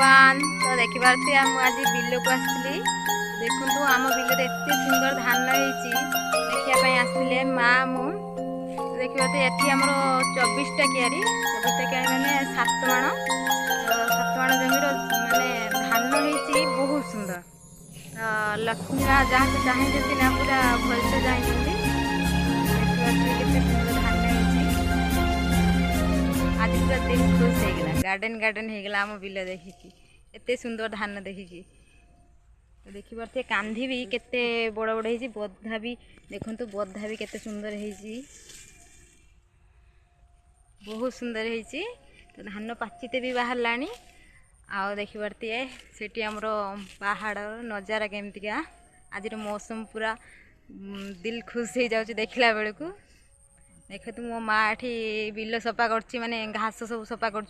everyone तो देखिए आज बिल को आसती देखु आम बिल एत सुंदर धान होती आसते माँ मु देखिए ये आमर 24टा कियारी माने 7 माण जमीर माने धान होती बहुत सुंदर लक्ष्मी माँ जहाँ चाहिए ना पूरा भलसे चाहिए देखिए सुंदर धान आज पूरा दिल खुश होगा गार्डन गार्डन होगा आम बिल देखिकी एत सुंदर धान देखिकी तो देखी पारे कांधी भी केते बड़ बड़ होती बधा भी देखु बधा भी केते सुंदर होती बहुत सुंदर होती तो धान पाचिते भी बाहर लानी आओ देखी पारे से आमर पहाड़ नजारा केमतिका आज मौसम पूरा दिल खुश हो जाऊँ देखला बेलू देख तू मो माँ एठी बिल सफा कर माने घास सब सफा कर